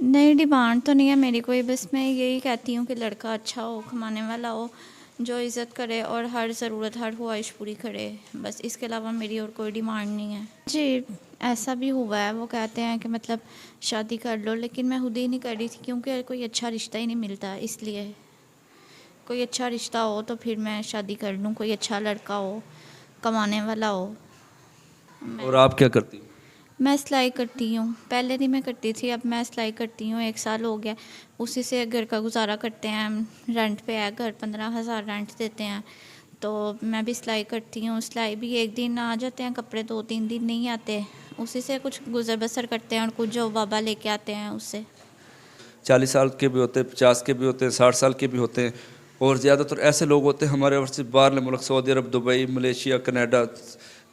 नहीं, डिमांड तो नहीं है मेरी कोई, बस मैं यही कहती हूँ कि लड़का अच्छा हो, कमाने वाला हो, जो इज़्ज़त करे और हर ज़रूरत हर ख्वाहिश पूरी करे। बस इसके अलावा मेरी और कोई डिमांड नहीं है जी। ऐसा भी हुआ है, वो कहते हैं कि मतलब शादी कर लो, लेकिन मैं खुद ही नहीं कर रही थी क्योंकि कोई अच्छा रिश्ता ही नहीं मिलता। इसलिए कोई अच्छा रिश्ता हो तो फिर मैं शादी कर लूँ, कोई अच्छा लड़का हो, कमाने वाला हो। और आप क्या करती हो? मैं सिलाई करती हूँ, पहले नहीं मैं करती थी, अब मैं सिलाई करती हूँ, 1 साल हो गया। उसी से घर का गुजारा करते हैं। रेंट पे है घर, 15,000 रेंट देते हैं, तो मैं भी सिलाई करती हूँ। सिलाई भी एक दिन आ जाते हैं कपड़े, 2-3 दिन नहीं आते, उसी से कुछ गुजर बसर करते हैं और कुछ जो बाबा लेके आते हैं उससे। 40 साल के भी होते हैं, 50 के भी होते हैं, 60 साल के भी होते हैं, और ज़्यादातर ऐसे लोग होते हैं हमारे वर्ष बाहर मुल्क, सऊदी अरब, दुबई, मलेशिया, कनाडा,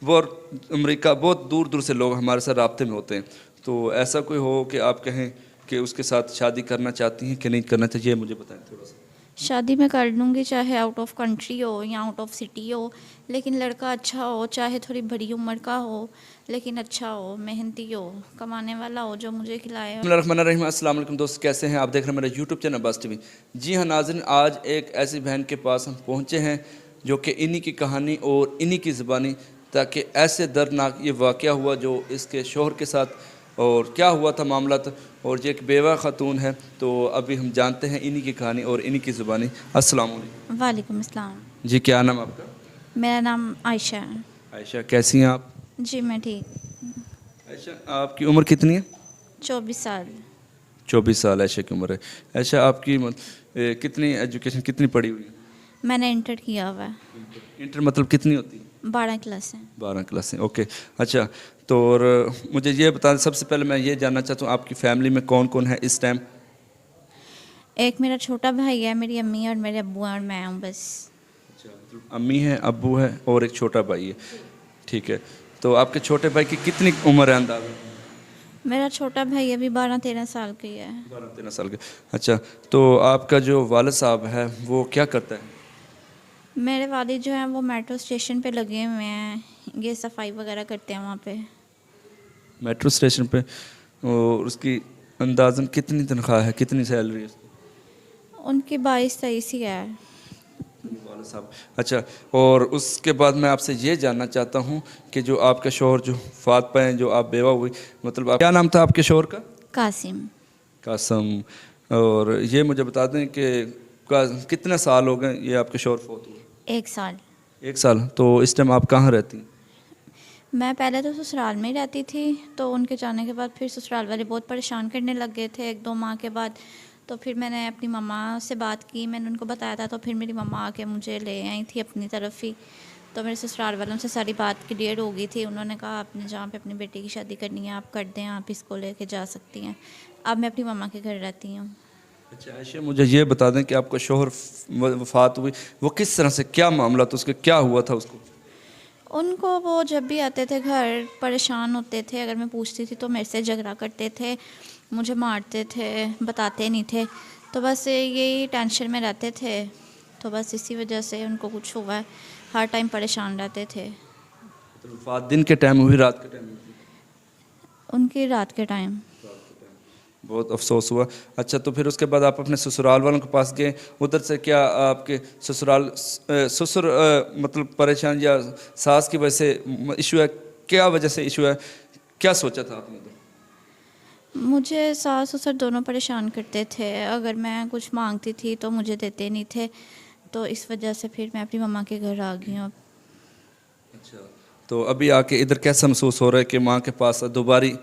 वो और अमेरिका, बहुत दूर दूर से लोग हमारे साथ राब्ते में होते हैं। तो ऐसा कोई हो कि आप कहें कि उसके साथ शादी करना चाहती हैं कि नहीं करना चाहिए, मुझे बताएं थोड़ा सा। शादी मैं कर लूँगी, चाहे आउट ऑफ कंट्री हो या आउट ऑफ सिटी हो, लेकिन लड़का अच्छा हो, चाहे थोड़ी बड़ी उम्र का हो, लेकिन अच्छा हो, मेहनती हो, कमाने वाला हो, जो मुझे खिलाए। बिस्मिल्लाहिर्रहमानिर्रहीम। अस्सलाम वालेकुम दोस्त, कैसे हैं आप? देख रहे हैं मेरा यूट्यूब चैनल अब्बास टीवी। जी हाँ नाज़रीन, आज एक ऐसी बहन के पास हम पहुँचे हैं जो कि इन्हीं की कहानी और इन्हीं की ज़बानी, ताकि ऐसे दर्दनाक ये वाक़या हुआ जो इसके शोहर के साथ, और क्या हुआ था मामला था, और ये एक बेवा खातून है। तो अभी हम जानते हैं इन्हीं की कहानी और इन्हीं की ज़बानी। अस्सलाम वालेकुम। वालेकुम अस्सलाम। जी, क्या नाम आपका? मेरा नाम आयशा है। आयशा, कैसी हैं आप? जी मैं ठीक। आयशा, आपकी उम्र कितनी है? 24 साल। 24 साल आयशा की उम्र है। आयशा, आपकी कितनी एजुकेशन, कितनी पढ़ी हुई है? मैंने इंटर किया हुआ है। इंटर मतलब कितनी होती है? 12 क्लास है। 12 क्लास है, ओके। अच्छा, तो और मुझे ये बता, सबसे पहले मैं ये जानना चाहता हूँ आपकी फैमिली में कौन कौन है इस टाइम? एक मेरा छोटा भाई है, मेरी अम्मी और मेरे अब्बू हैं और मैं हूँ बस। अच्छा, मतलब अम्मी है, अब्बू है और एक छोटा भाई है। ठीक है। तो आपके छोटे भाई की कितनी उम्र है अंदाज़ा? मेरा छोटा भाई अभी 12-13 साल की है। 12-13 साल के। अच्छा, तो आपका जो वालिद साहब है वो क्या करता है? मेरे वालिद जो हैं वो मेट्रो स्टेशन पे लगे हुए हैं, ये सफाई वगैरह करते हैं वहाँ पे। मेट्रो स्टेशन पे। और उसकी अंदाज़न कितनी तनख्वाह है, कितनी सैलरी है उसकी? उनकी 22-23 ही है। वाला साहब। अच्छा, और उसके बाद मैं आपसे ये जानना चाहता हूँ कि जो आपका शौहर जो फात पाए, जो आप बेवा हुई, मतलब आप, क्या नाम था आपके शौहर का? कासिम। कासम। और ये मुझे बता दें कि कितने साल हो गए ये आपके शौहर फोत हुए? 1 साल। 1 साल। तो इस टाइम आप कहाँ रहती हैं? मैं पहले तो ससुराल में ही रहती थी, तो उनके जाने के बाद फिर ससुराल वाले बहुत परेशान करने लग गए थे 1-2 माह के बाद। तो फिर मैंने अपनी मम्मा से बात की, मैंने उनको बताया था, तो फिर मेरी मम्मा आके मुझे ले आई थी अपनी तरफ ही। तो मेरे ससुराल वालों से सारी बात क्लियर हो गई थी। उन्होंने कहा आपने जहाँ पे अपनी बेटी की शादी करनी है आप कर दें, आप इसको लेके जा सकती हैं। अब मैं अपनी मम्मा के घर रहती हूँ। अच्छा आयशा, मुझे ये बता दें कि आपका शौहर वफात हुई, वो किस तरह से, क्या मामला था उसका, क्या हुआ था उसको? उनको वो जब भी आते थे घर परेशान होते थे, अगर मैं पूछती थी तो मेरे से झगड़ा करते थे, मुझे मारते थे, बताते नहीं थे। तो बस यही टेंशन में रहते थे, तो बस इसी वजह से उनको कुछ हुआ है, हर टाइम परेशान रहते थे। तो वफात दिन के टाइम हुई, रात के टाइम हुई? उनकी रात के टाइम। बहुत अफसोस हुआ। अच्छा, तो फिर उसके बाद आप अपने ससुराल वालों के पास गए, उधर से क्या आपके ससुराल ससुर मतलब परेशान, या सास की वजह से इशू है, क्या वजह से इशू है, क्या सोचा था आपने उधर? मुझे सास ससुर दोनों परेशान करते थे, अगर मैं कुछ मांगती थी तो मुझे देते नहीं थे, तो इस वजह से फिर मैं अपनी मम्मा के घर आ गई हूँ अब। अच्छा, तो अभी आके इधर कैसा महसूस हो रहा है कि माँ के पास दोबारी,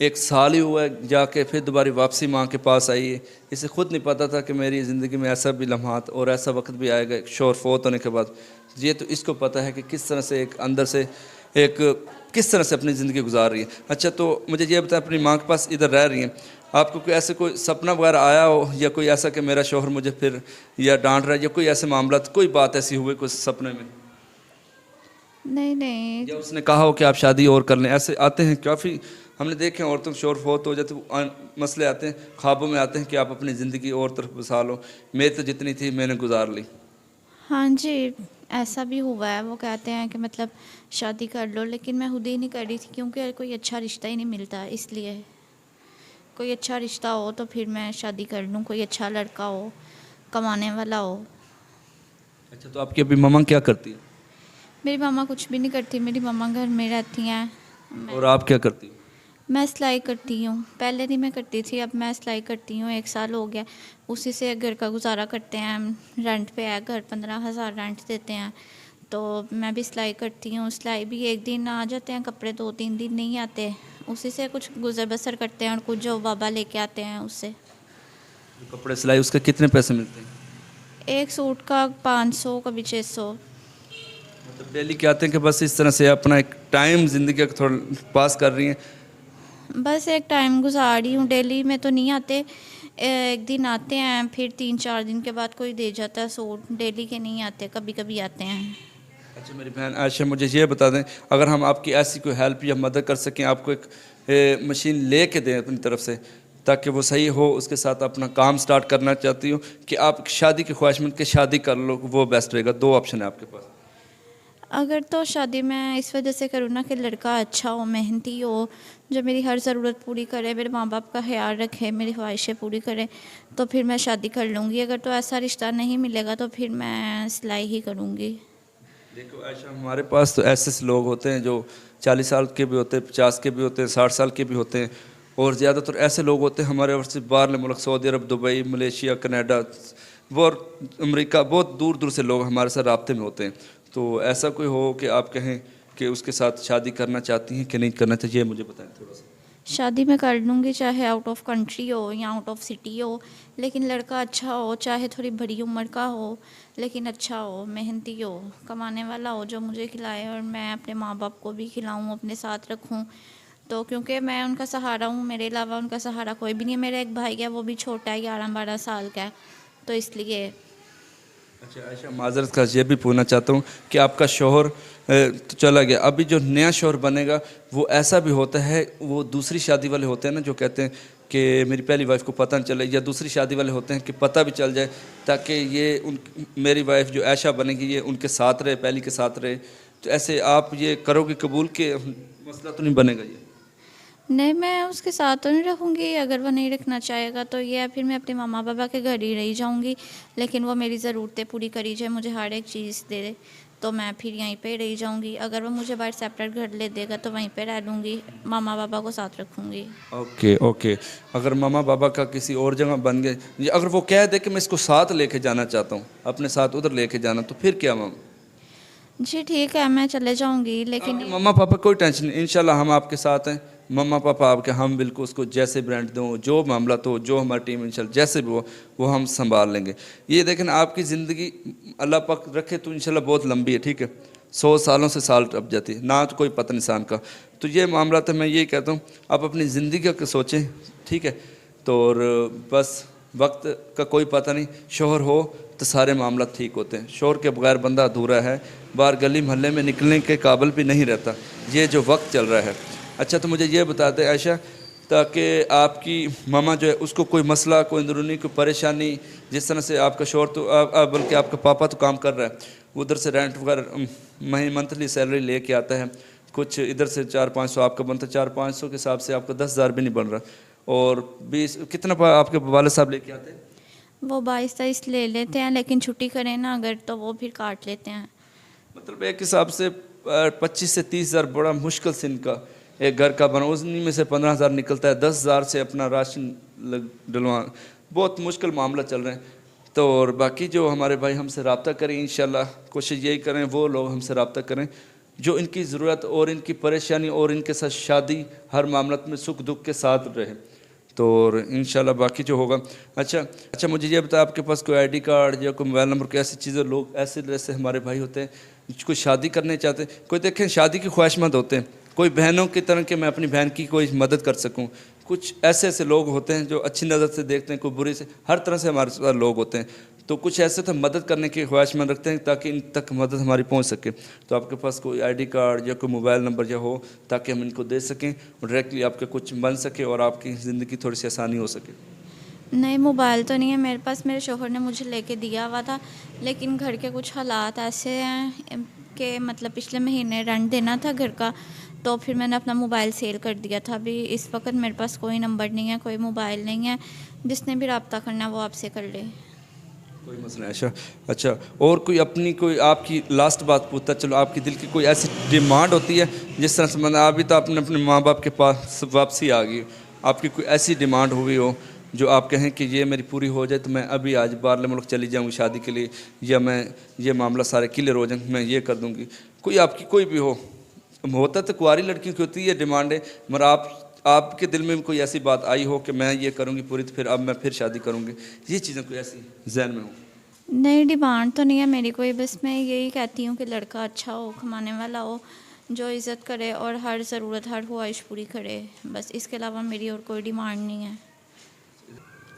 1 साल ही हुआ है जाके, फिर दोबारी वापसी माँ के पास आई है? इसे खुद नहीं पता था कि मेरी ज़िंदगी में ऐसा भी लम्हात और ऐसा वक्त भी आएगा एक शौहर फोत होने के बाद। ये तो इसको पता है कि किस तरह से एक अंदर से एक, किस तरह से अपनी ज़िंदगी गुजार रही है। अच्छा, तो मुझे ये बताएं, अपनी माँ के पास इधर रह रही हैं, आपको कोई ऐसे कोई सपना वगैरह आया हो, या कोई ऐसा कि मेरा शौहर मुझे फिर या डांट रहा है, या कोई ऐसे मामला, कोई बात ऐसी हुई कोई सपने में, नहीं नहीं। या उसने कहा हो कि आप शादी और कर लें? ऐसे आते हैं काफ़ी, हमने देखे हैं औरतों के शौहर फोत हो जाते, मसले आते हैं, ख्वाबों में आते हैं कि आप अपनी ज़िंदगी और तरफ बसा लो, मेरी तो जितनी थी मैंने गुजार ली। हाँ जी, ऐसा भी हुआ है। वो कहते हैं कि मतलब शादी कर लो, लेकिन मैं खुद ही नहीं कर रही थी क्योंकि कोई अच्छा रिश्ता ही नहीं मिलता। इसलिए कोई अच्छा रिश्ता हो तो फिर मैं शादी कर लूँ, कोई अच्छा लड़का हो, कमाने वाला हो। अच्छा, तो आपकी अभी मम्मा क्या करती है मेरी मम्मा कुछ भी नहीं करती, मेरी मम्मा घर में रहती हैं। और आप क्या करती हो? मैं सिलाई करती हूँ, पहले नहीं मैं करती थी, अब मैं सिलाई करती हूँ, 1 साल हो गया। उसी से घर का गुजारा करते हैं। रेंट पे है घर, 15,000 रेंट देते हैं। तो मैं भी सिलाई करती हूँ। सिलाई भी एक दिन आ जाते हैं कपड़े, 2-3 दिन नहीं आते। उसी से कुछ गुजर बसर करते हैं, और कुछ जो बाबा लेके आते हैं उससे। जो कपड़े सिलाई उसके कितने पैसे मिलते हैं? एक सूट का 500, कभी 600। मतलब डेली के आते हैं कि बस इस तरह से अपना एक टाइम ज़िंदगी का थोड़ा पास कर रही हैं? बस एक टाइम गुजार रही हूँ, डेली में तो नहीं आते। एक दिन आते हैं, फिर 3-4 दिन के बाद कोई दे जाता है सूट। डेली के नहीं आते, कभी कभी आते हैं। अच्छा मेरी बहन आयशा, मुझे ये बता दें, अगर हम आपकी ऐसी कोई हेल्प या मदद कर सकें, आपको एक मशीन ले के दें अपनी तरफ से ताकि वो सही हो, उसके साथ अपना काम स्टार्ट करना चाहती हूँ कि आप शादी की ख्वाहिशमंद के शादी कर लो, वो बेस्ट रहेगा। 2 ऑप्शन है आपके पास। अगर तो शादी मैं इस वजह से करूँ ना कि लड़का अच्छा हो, मेहनती हो, जो मेरी हर ज़रूरत पूरी करे, मेरे माँ बाप का ख्याल रखे, मेरी ख्वाहिशें पूरी करे, तो फिर मैं शादी कर लूँगी। अगर तो ऐसा रिश्ता नहीं मिलेगा तो फिर मैं सिलाई ही करूँगी। देखो आयशा, हमारे पास तो ऐसे ऐसे लोग होते हैं जो 40 साल के भी होते हैं, 50 के भी होते हैं, 60 साल के भी होते हैं, और ज़्यादातर ऐसे लोग होते हैं हमारे और से बाहर मुल्क, सऊदी अरब, दुबई, मलेशिया, कनाडा, वो और अमेरिका, बहुत दूर दूर से लोग हमारे साथ राब्ते में होते हैं। तो ऐसा कोई हो कि आप कहें कि उसके साथ शादी करना चाहती हैं कि नहीं करना चाहिए, मुझे बताएं थोड़ा सा। शादी मैं कर लूँगी, चाहे आउट ऑफ कंट्री हो या आउट ऑफ सिटी हो, लेकिन लड़का अच्छा हो, चाहे थोड़ी बड़ी उम्र का हो, लेकिन अच्छा हो, मेहनती हो, कमाने वाला हो, जो मुझे खिलाए और मैं अपने माँ बाप को भी खिलाऊँ, अपने साथ रखूँ। तो क्योंकि मैं उनका सहारा हूँ, मेरे अलावा उनका सहारा कोई भी नहीं है। मेरा एक भाई है, वो भी छोटा है, 11-12 साल का है, तो इसलिए। अच्छा आयशा, माजरत का ये भी पूछना चाहता हूँ कि आपका शौहर तो चला गया, अभी जो नया शौहर बनेगा वो ऐसा भी होता है, वो दूसरी शादी वाले होते हैं ना जो कहते हैं कि मेरी पहली वाइफ को पता नहीं चले, या दूसरी शादी वाले होते हैं कि पता भी चल जाए ताकि ये उन मेरी वाइफ जो आयशा बनेगी ये उनके साथ रहे, पहली के साथ रहे। तो ऐसे आप ये करोगे कबूल के मसला तो नहीं बनेगा ये? नहीं, मैं उसके साथ तो नहीं रहूँगी। अगर वो नहीं रखना चाहेगा तो ये है, फिर मैं अपने मामा पापा के घर ही रही जाऊँगी, लेकिन वो मेरी ज़रूरतें पूरी करी जाए, मुझे हर एक चीज़ दे दे, तो मैं फिर यहीं पे रही जाऊँगी। अगर वो मुझे बाहर सेपरेट घर ले देगा तो वहीं पे रह लूँगी, मामा पापा को साथ रखूँगी। Okay okay. अगर मामा बाबा का किसी और जगह बन गए, या अगर वो कह दे कि मैं इसको साथ लेके जाना चाहता हूँ, अपने साथ उधर लेके जाना, तो फिर क्या मामा? जी ठीक है, मैं चले जाऊँगी, लेकिन आपके मम्मा पापा कोई टेंशन नहीं, इंशाल्लाह हम आपके साथ हैं। मम्मा पापा आपके, हम बिल्कुल उसको जैसे ब्रांड दो, जो मामला तो जो हमारी टीम इंशाल्लाह जैसे भी हो वो हम संभाल लेंगे। ये देखें आपकी ज़िंदगी अल्लाह पाक रखे तो इंशाल्लाह बहुत लंबी है, ठीक है, 100 सालों से साल टप जाती है ना, तो कोई पता इंसान का। तो ये मामला तो मैं यही कहता हूँ आप अपनी ज़िंदगी का सोचें, ठीक है। तो और बस वक्त का कोई पता नहीं, शोहर हो तो सारे मामला ठीक होते हैं, शोहर के बगैर बंदा अधूरा है, बाहर गली मोहल्ले में निकलने के काबिल भी नहीं रहता, ये जो वक्त चल रहा है। अच्छा तो मुझे ये बता दें आयशा, ताकि आपकी मामा जो है उसको कोई मसला, कोई अंदरूनी कोई परेशानी, जिस तरह से आपका शोहर तो बल्कि आपका पापा तो काम कर रहा है, उधर से रेंट वगैरह मंथली सैलरी लेके आता है, कुछ इधर से 400-500 आपका बनता है, 400-500 के हिसाब से आपका 10,000 भी नहीं बन रहा, और 20 कितना आपके वाले साहब लेके आते हैं? वो 22-23 ले लेते हैं, लेकिन छुट्टी करें ना अगर तो वो फिर काट लेते हैं। मतलब एक हिसाब से 25 से 30,000 बड़ा मुश्किल से इनका एक घर का बना, उन्हीं में से 15,000 निकलता है, 10,000 से अपना राशन डलवा, बहुत मुश्किल मामला चल रहे हैं। तो और बाकी जो हमारे भाई हमसे रब्ता करें, इंशाल्लाह कोशिश यही करें वो लोग हमसे रब्ता करें जो इनकी ज़रूरत और इनकी परेशानी और इनके साथ शादी हर मामले में सुख दुख के साथ रहे। तो और इंशाल्लाह बाकी जो होगा। अच्छा मुझे ये बता, आपके पास कोई आईडी कार्ड या कोई मोबाइल नंबर, कोई ऐसी चीज़ें, लोग ऐसे जैसे हमारे भाई होते हैं कोई शादी करने चाहते हैं, कोई देखें शादी की ख्वाहिशमंद होते हैं, कोई बहनों की तरह कि मैं अपनी बहन की कोई मदद कर सकूं, कुछ ऐसे ऐसे लोग होते हैं जो अच्छी नज़र से देखते हैं, कोई बुरी से, हर तरह से हमारे साथ लोग होते हैं। तो कुछ ऐसे तो मदद करने की ख्वाहिशमंद रखते हैं ताकि इन तक मदद हमारी पहुंच सके। तो आपके पास कोई आईडी कार्ड या कोई मोबाइल नंबर या हो ताकि हम इनको दे सकें और डायरेक्टली आपके कुछ बन सके और आपकी ज़िंदगी थोड़ी सी आसानी हो सके। नहीं, मोबाइल तो नहीं है मेरे पास, मेरे शोहर ने मुझे लेके दिया हुआ था, लेकिन घर के कुछ हालात ऐसे हैं कि मतलब पिछले महीने रेंट देना था घर का, तो फिर मैंने अपना मोबाइल सेल कर दिया था। अभी इस वक्त मेरे पास कोई नंबर नहीं है, कोई मोबाइल नहीं है, जिसने भी रब्ता करना है वो आपसे कर ले। कोई मसला नहीं। अच्छा, और कोई अपनी कोई आपकी लास्ट बात पूछता चलो, आपकी दिल की कोई ऐसी डिमांड होती है जिस तरह से मतलब अभी तो आपने अपने माँ बाप के पास वापसी आ गई, आपकी कोई ऐसी डिमांड हुई हो जो आप कहें कि ये मेरी पूरी हो जाए तो मैं अभी आज बाहर मुल्क चली जाऊँगी शादी के लिए, या मैं ये मामला सारे क्लियर हो जाए, मैं ये कर दूँगी, कोई आपकी कोई भी हो? होता तो कुंवारी लड़कियों की होती है डिमांडें, मगर आपके दिल में भी कोई ऐसी बात आई हो कि मैं ये करूँगी पूरी तो फिर अब मैं फिर शादी करूँगी, ये चीज़ें कोई ऐसी जहन में हो? नहीं, डिमांड तो नहीं है मेरी कोई, बस मैं यही कहती हूँ कि लड़का अच्छा हो, कमाने वाला हो, जो इज़्ज़त करे और हर ज़रूरत हर ख्वाहिश पूरी करे, बस इसके अलावा मेरी और कोई डिमांड नहीं है।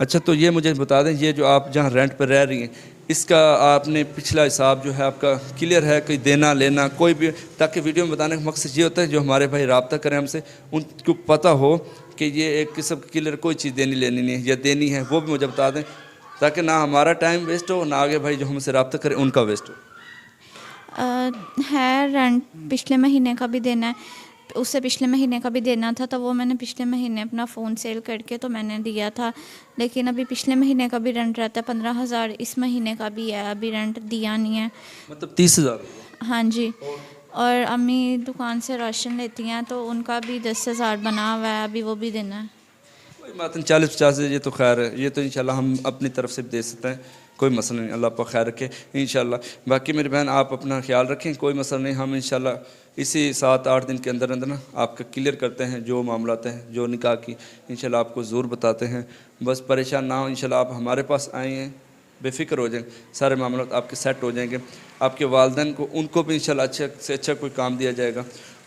अच्छा, तो ये मुझे बता दें, ये जो आप जहाँ रेंट पर रह रही हैं इसका आपने पिछला हिसाब जो है आपका क्लियर है, कोई देना लेना कोई भी, ताकि वीडियो में बताने का मकसद ये होता है जो हमारे भाई रब्ता करें हमसे उनको पता हो कि ये एक किस्म क्लियर कोई चीज़ देनी लेनी नहीं है या देनी है, वो भी मुझे बता दें ताकि ना हमारा टाइम वेस्ट हो ना आगे भाई जो हमसे रब्ता करें उनका वेस्ट हो। है रेंट पिछले महीने का भी देना है, उससे पिछले महीने का भी देना था, तो वो मैंने पिछले महीने अपना फ़ोन सेल करके तो मैंने दिया था, लेकिन अभी पिछले महीने का भी रेंट रहता है 15,000, इस महीने का भी है, अभी रेंट दिया नहीं है। मतलब 30,000? हाँ जी। और अम्मी दुकान से राशन लेती हैं तो उनका भी 10,000 बना हुआ है, अभी वो भी देना है। कोई बात नहीं, 40-50 ये तो खैर है, ये तो इंशाल्लाह हम अपनी तरफ से भी दे सकते हैं, कोई मसला नहीं, अल्लाह पाक खैर रखे इंशाल्लाह। बाकी मेरी बहन आप अपना ख्याल रखें, कोई मसला नहीं, हम इंशाल्लाह इसी 7-8 दिन के अंदर अंदर ना आपका क्लियर करते हैं जो मामलात हैं, जो निकाह की इंशाल्लाह आपको ज़रूर बताते हैं। बस परेशान ना हो, इंशाल्लाह आप हमारे पास आए हैं, बेफ़िक्र हो जाएं, सारे मामलात आपके सेट हो जाएंगे। आपके वालिदैन को उनको भी इंशाल्लाह अच्छे से अच्छा कोई काम दिया जाएगा,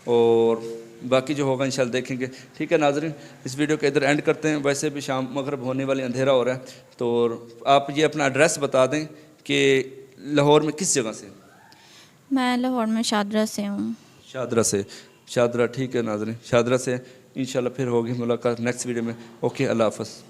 और बाकी जो होगा इंशाल्लाह देखेंगे। ठीक है नाज़रीन, इस वीडियो को इधर एंड करते हैं, वैसे भी शाम मगरिब होने वाली, अंधेरा हो रहा है, तो आप ये अपना एड्रेस बता दें कि लाहौर में किस जगह से? मैं लाहौर में शादरा से हूँ। शादरा से। शादरा, ठीक है नाज़रीन, शादरा से इंशाल्लाह फिर होगी मुलाकात नेक्स्ट वीडियो में। ओके, अल्लाह हाफ़िज़।